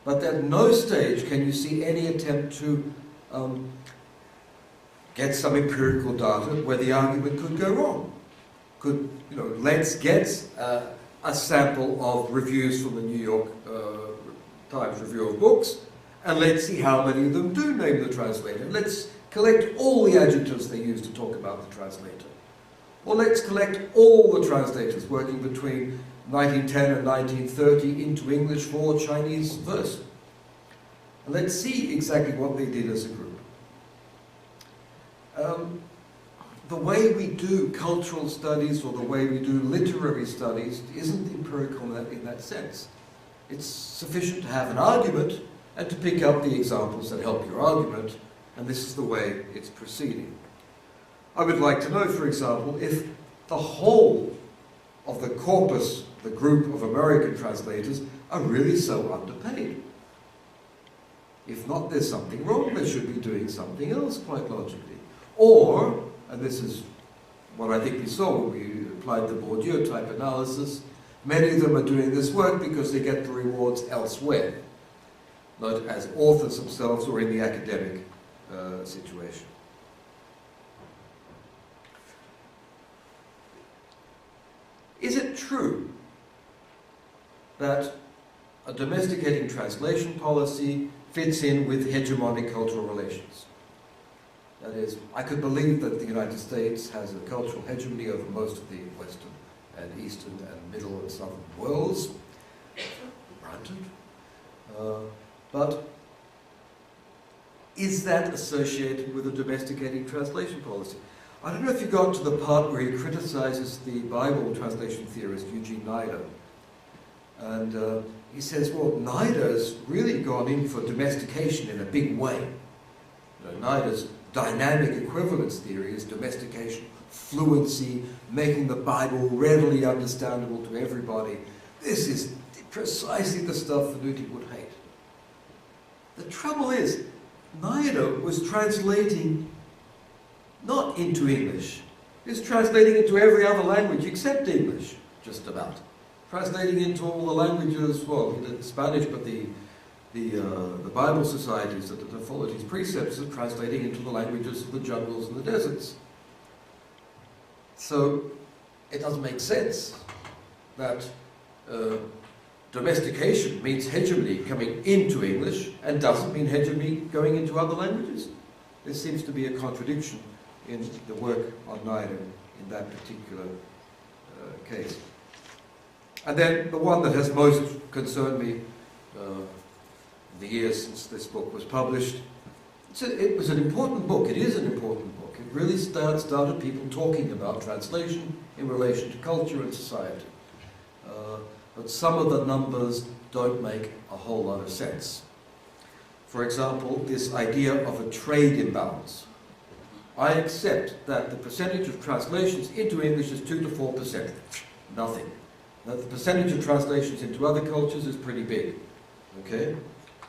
But at no stage can you see any attempt to get some empirical data where the argument could go wrong. Let's get a sample of reviews from the New York Times Review of Books, and let's see how many of them do name the translator. Let's collect all the adjectives they use to talk about the translator. Or let's collect all the translators working between 1910 and 1930 into English for Chinese verse. And let's see exactly what they did as a group. The way we do cultural studies or the way we do literary studies isn't empirical in that sense. It's sufficient to have an argument and to pick up the examples that help your argument, and this is the way it's proceeding. I would like to know, for example, if the whole of the corpus, the group of American translators, are really so underpaid. If not, there's something wrong. They should be doing something else, quite logically. Or, and this is what I think we saw when we applied the Bourdieu type analysis, many of them are doing this work because they get the rewards elsewhere, not as authors themselves or in the academic situation. Is it true that a domesticating translation policy fits in with hegemonic cultural relations? That is, I could believe that the United States has a cultural hegemony over most of the Western and Eastern and Middle and Southern worlds, granted. But is that associated with a domesticating translation policy? I don't know if you got to the part where he criticizes the Bible translation theorist Eugene Nida. And he says, well, Nida's really gone in for domestication in a big way. Nida's dynamic equivalence theory is domestication, fluency, making the Bible readily understandable to everybody. This is precisely the stuff venuti would hate. The trouble is, Nida was translating not into English. He was translating into every other language except English, just about. Translating into all the languages, well, he did Spanish, but the Bible societies that followed his precepts are translating into the languages of the jungles and the deserts. So it doesn't make sense that domestication means hegemony coming into English and doesn't mean hegemony going into other languages. There seems to be a contradiction in the work on Nida in that particular case. And then the one that has most concerned me the years since this book was published, it was an important book. It is an important book. It really started people talking about translation in relation to culture and society. But some of the numbers don't make a whole lot of sense. For example, this idea of a trade imbalance. I accept that the percentage of translations into English is 2 to 4%. Nothing. That the percentage of translations into other cultures is pretty big. Okay?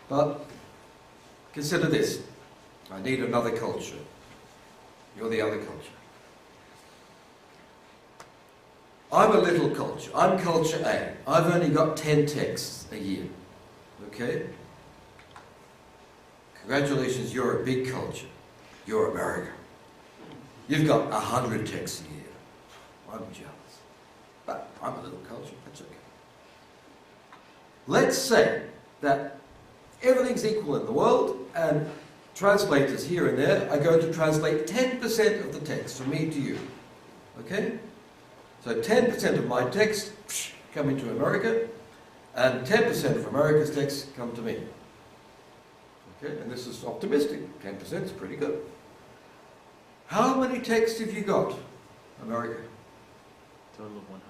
But consider this. I need another culture. You're the other culture. I'm a little culture. I'm culture A. I've only got 10 texts a year. Okay? Congratulations, you're a big culture. You're America. You've got 100 texts a year. I'm jealous. But I'm a little culture. That's okay. Let's say that everything's equal in the world and translators here and there are going to translate 10% of the text from me to you. Okay? So 10% of my text come into America and 10% of America's texts come to me. Okay? And this is optimistic. 10% is pretty good. How many texts have you got, America? Total of 100.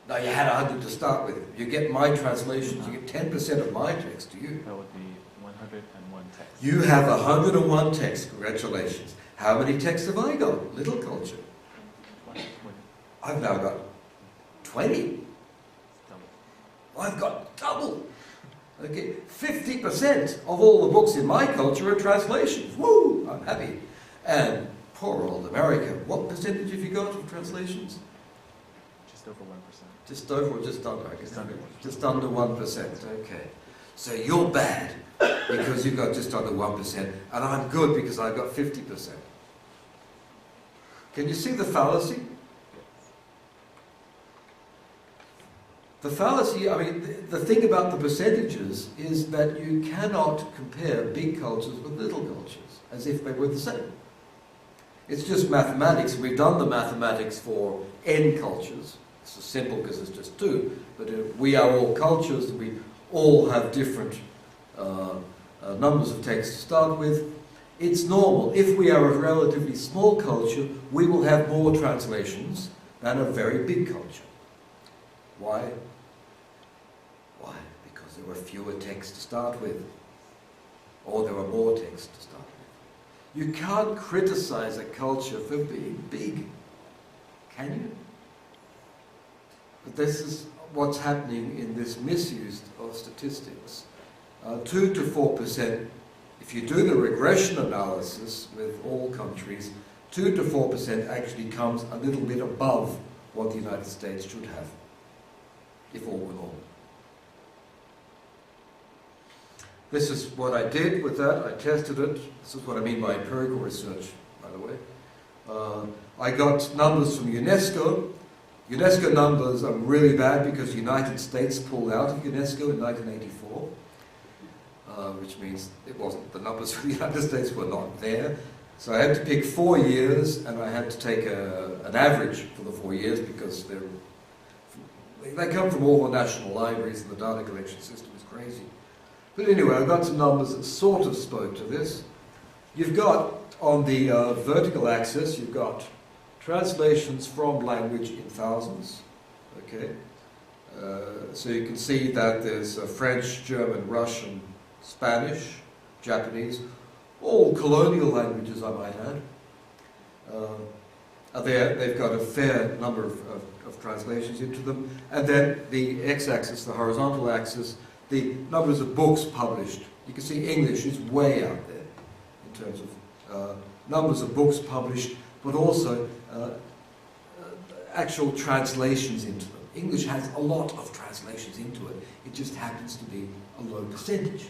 No, you had 100 to start with. You get my translations, you get 10% of my text, do you? That would be 101 texts. You have 101 texts, congratulations. How many texts have I got? Little culture. 20. I've now got 20. Double. I've got double. Okay, 50% of all the books in my culture are translations. Woo! I'm happy. And poor old America, what percentage have you got of translations? Just over 1%. Just over or just under? I guess just under 1%. Okay. So you're bad because you've got just under 1%, and I'm good because I've got 50%. Can you see the fallacy? The fallacy, I mean, the thing about the percentages is that you cannot compare big cultures with little cultures as if they were the same. It's just mathematics. We've done the mathematics for n cultures. It's simple because it's just 2. But we are all cultures. We all have different numbers of text to start with. It's normal. If we are a relatively small culture, we will have more translations than a very big culture. Why? Why? Because there were fewer texts to start with. Or there were more texts to start with. You can't criticize a culture for being big. Can you? But this is what's happening in this misuse of statistics. 2 to 4%, if you do the regression analysis with all countries, 2 to 4% actually comes a little bit above what the United States should have, if all were normal. This is what I did with that. I tested it. This is what I mean by empirical research, by the way. I got numbers from UNESCO. UNESCO numbers are really bad because the United States pulled out of UNESCO in 1984, which means it wasn't, the numbers for the United States were not there. So I had to pick 4 years, and I had to take an average for the 4 years because they come from all the national libraries, and the data collection system is crazy. But anyway, I got some numbers that sort of spoke to this. You've got, on the vertical axis, you've got translations from language in thousands. Okay, so you can see that there's French, German, Russian, Spanish, Japanese, all colonial languages, I might add. They've got a fair number of translations into them. And then the x-axis, the horizontal axis, the numbers of books published. You can see English is way out there in terms of numbers of books published, but also actual translations into them. English has a lot of translations into it. It just happens to be a low percentage.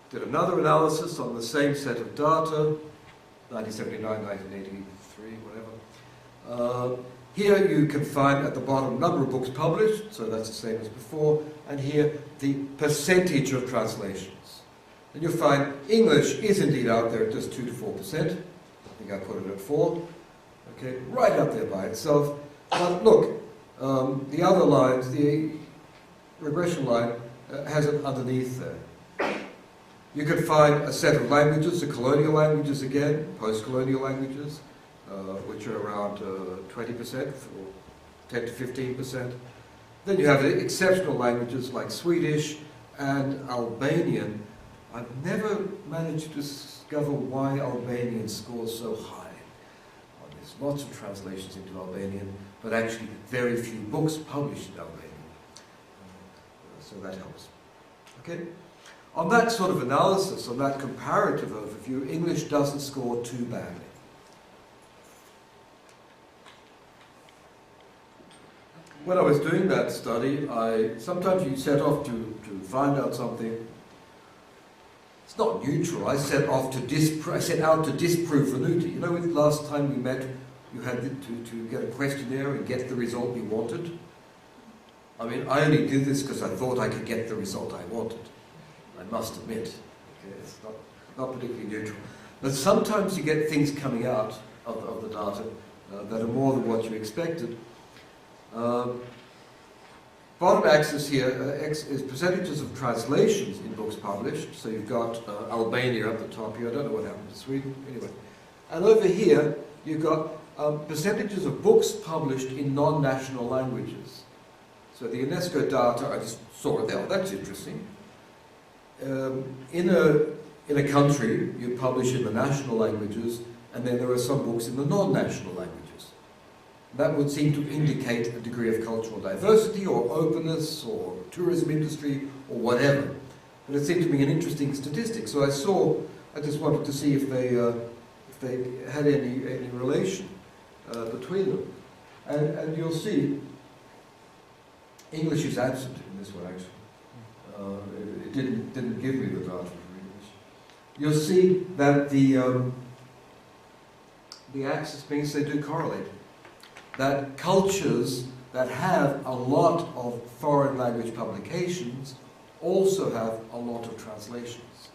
Did another analysis on the same set of data, 1979, 1983, whatever. Here you can find at the bottom number of books published, so that's the same as before, and here the percentage of translations. And you'll find English is indeed out there at just 2 to 4%. I think I put it at 4. Okay, right out there by itself. But look, the other lines, the regression line has it underneath there. You can find a set of languages, the colonial languages again, post-colonial languages, which are around 20%, or 10 to 15%. Then you have exceptional languages like Swedish and Albanian. I've never managed to discover why Albanian scores so high. Well, there's lots of translations into Albanian, but actually very few books published in Albanian. So that helps. Okay? On that sort of analysis, on that comparative overview, English doesn't score too badly. When I was doing that study, sometimes you set off to find out something. It's not neutral. I set out to disprove venuti. You know, last time we met, you had to get a questionnaire and get the result we wanted. I mean, I only did this because I thought I could get the result I wanted. I must admit. Okay, it's not particularly neutral. But sometimes you get things coming out of the data that are more than what you expected. Bottom axis here X is percentages of translations in books published. So you've got Albania up the top here. I don't know what happened to Sweden. Anyway. And over here, you've got percentages of books published in non-national languages. So the UNESCO data, I just saw it there. Oh, that's interesting. In a country, you publish in the national languages, and then there are some books in the non-national languages. That would seem to indicate a degree of cultural diversity or openness or tourism industry or whatever. But it seemed to be an interesting statistic. So I just wanted to see if they had any relation between them. And you'll see English is absent in this one, actually. It didn't give me the data for English. You'll see that the axis means they do correlate. That cultures that have a lot of foreign language publications also have a lot of translations.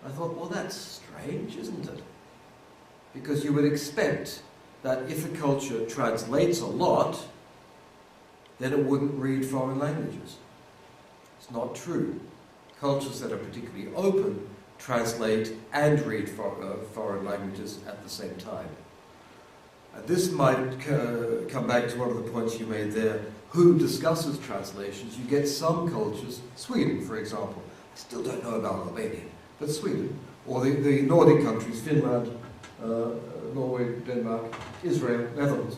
I thought, well, that's strange, isn't it? Because you would expect that if a culture translates a lot, then it wouldn't read foreign languages. It's not true. Cultures that are particularly open translate and read foreign languages at the same time. This might come back to one of the points you made there. Who discusses translations? You get some cultures, Sweden, for example. I still don't know about Albania, but Sweden, or the Nordic countries, Finland, Norway, Denmark, Israel, Netherlands.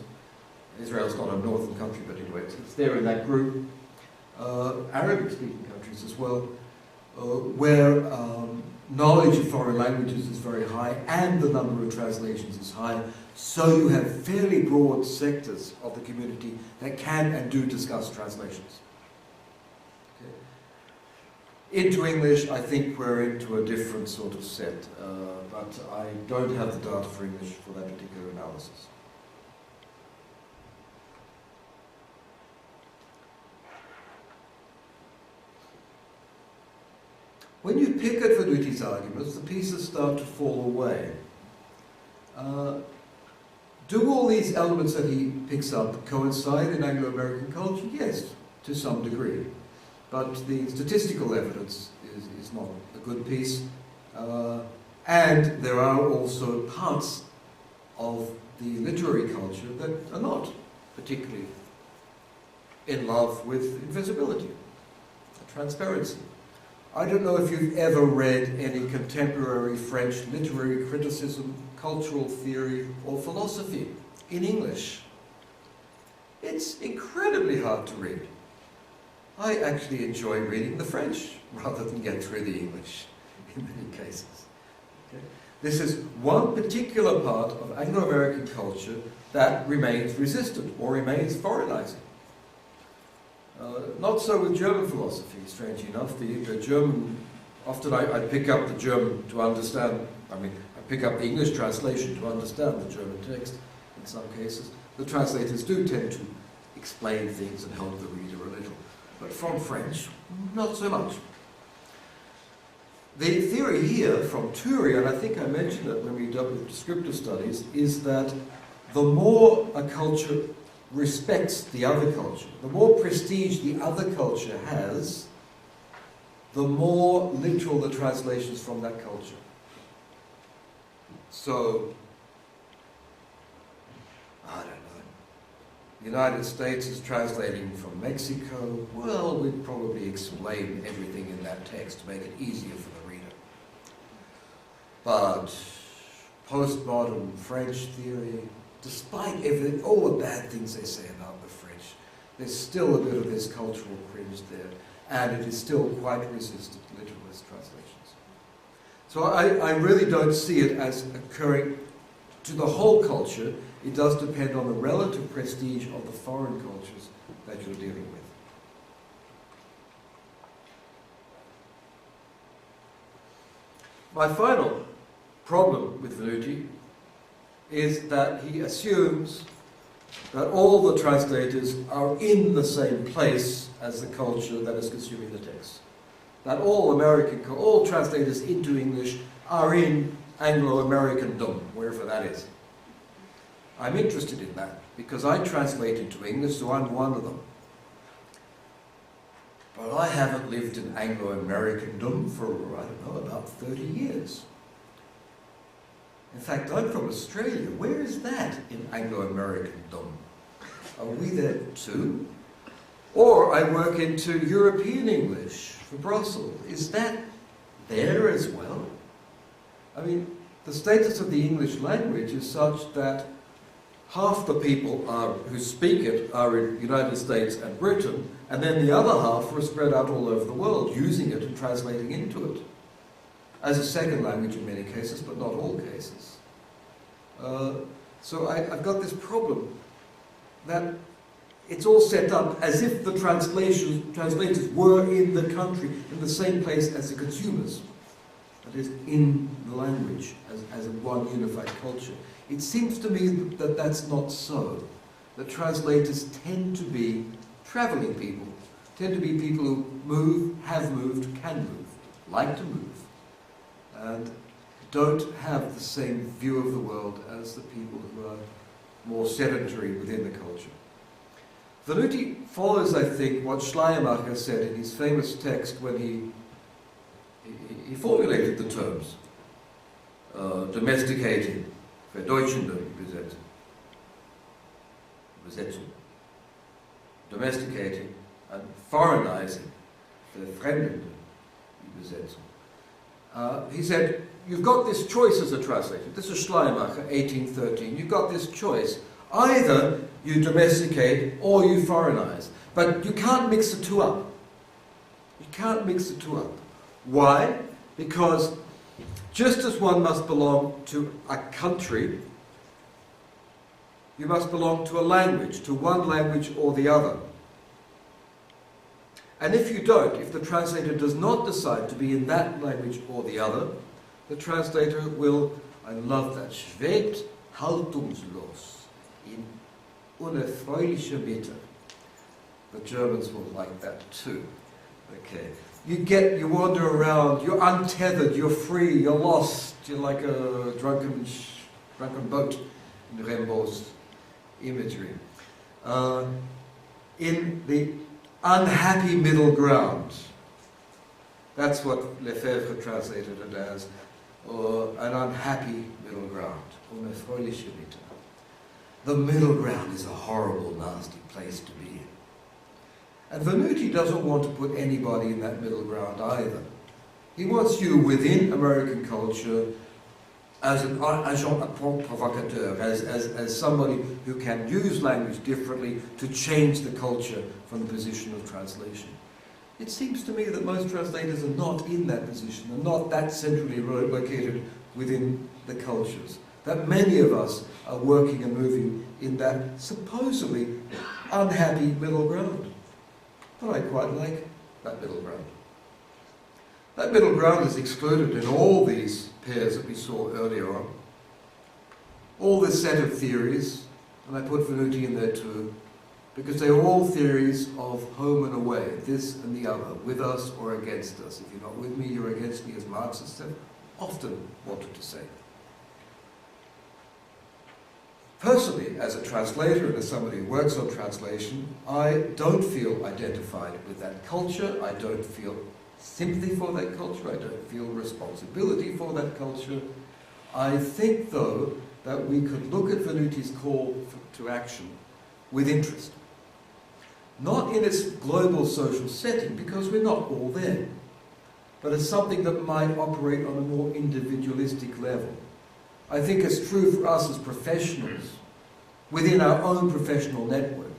Israel's not a northern country, but anyway, it's there in that group. Arabic-speaking countries as well, where knowledge of foreign languages is very high and the number of translations is high, so you have fairly broad sectors of the community that can and do discuss translations. Okay. Into English, I think we're into a different sort of set, but I don't have the data for English for that particular analysis. When you pick at Venuti's arguments, the pieces start to fall away. Do all these elements that he picks up coincide in Anglo-American culture? Yes, to some degree. But the statistical evidence is not a good piece. And there are also parts of the literary culture that are not particularly in love with invisibility, transparency. I don't know if you've ever read any contemporary French literary criticism, cultural theory, or philosophy in English. It's incredibly hard to read. I actually enjoy reading the French rather than get through the English in many cases. Okay? This is one particular part of Anglo-American culture that remains resistant or remains foreignizing. Not so with German philosophy, strangely enough. The German, often I pick up the German to understand, I pick up the English translation to understand the German text in some cases. The translators do tend to explain things and help the reader a little. But from French, not so much. The theory here from Turi, and I think I mentioned it when we dealt with descriptive studies, is that the more a culture respects the other culture, the more prestige the other culture has, the more literal the translations from that culture. So, I don't know. The United States is translating from Mexico. Well, we'd probably explain everything in that text to make it easier for the reader. But postmodern French theory, despite everything, all the bad things they say about the French, there's still a bit of this cultural cringe there, and it is still quite resistant to literalist translations. So I really don't see it as occurring to the whole culture. It does depend on the relative prestige of the foreign cultures that you're dealing with. My final problem with Venuti is that he assumes that all the translators are in the same place as the culture that is consuming the text. That all translators into English are in Anglo-Americandom, wherever that is. I'm interested in that, because I translate into English, so I'm one of them. But I haven't lived in Anglo-Americandom for, I don't know, about 30 years. In fact, I'm from Australia. Where is that in Anglo-Americandom? Are we there too? Or I work into European English for Brussels. Is that there as well? I mean, the status of the English language is such that half the people who speak it are in the United States and Britain, and then the other half are spread out all over the world, using it and translating into it. As a second language in many cases, but not all cases. So I've got this problem that it's all set up as if the translators were in the country, in the same place as the consumers. That is, in the language, as a one unified culture. It seems to me that that's not so. The translators tend to be traveling people, tend to be people who move, have moved, can move, like to move, and don't have the same view of the world as the people who are more sedentary within the culture. Venuti follows, I think, what Schleiermacher said in his famous text when he formulated the terms domesticating, verdeutschende Übersetzung, domesticating and foreignizing, verfremdende Übersetzung. He said, you've got this choice as a translator. This is Schleiermacher, 1813. You've got this choice. Either you domesticate or you foreignize. But you can't mix the two up. You can't mix the two up. Why? Because just as one must belong to a country, you must belong to a language, to one language or the other. And if you don't, if the translator does not decide to be in that language or the other, the translator will, I love that, schwebt haltungslos in unerfreuliche Mitte. The Germans will like that too. Okay. You wander around, you're untethered, you're free, you're lost, you're like a drunken boat in Rimbaud's imagery. In the unhappy middle ground. That's what Lefebvre translated it as, or an unhappy middle ground. Unerfreuliche Mitte. The middle ground is a horrible, nasty place to be in. And Venuti doesn't want to put anybody in that middle ground either. He wants you within American culture as an agent provocateur, as somebody who can use language differently to change the culture from the position of translation. It seems to me that most translators are not in that position, are not that centrally located within the cultures. That many of us are working and moving in that supposedly unhappy middle ground. But I quite like that middle ground. That middle ground is excluded in all these pairs that we saw earlier on. All this set of theories, and I put Venuti in there too, because they are all theories of home and away, this and the other, with us or against us. If you're not with me, you're against me, as Marxists have often wanted to say. Personally, as a translator and as somebody who works on translation, I don't feel identified with that culture. I don't feel sympathy for that culture. I don't feel responsibility for that culture. I think, though, that we could look at Venuti's call to action with interest. Not in its global social setting, because we're not all there, but as something that might operate on a more individualistic level. I think it's true for us as professionals, within our own professional network,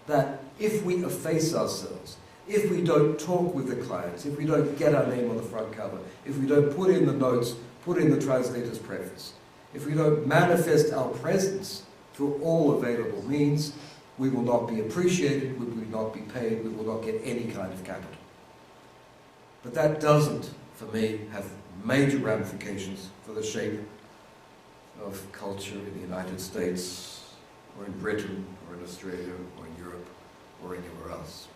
that if we efface ourselves, if we don't talk with the clients, if we don't get our name on the front cover, if we don't put in the notes, put in the translator's preface, if we don't manifest our presence through all available means, we will not be appreciated, we will not be paid, we will not get any kind of capital. But that doesn't, for me, have major ramifications for the shape of culture in the United States, or in Britain, or in Australia, or in Europe, or anywhere else.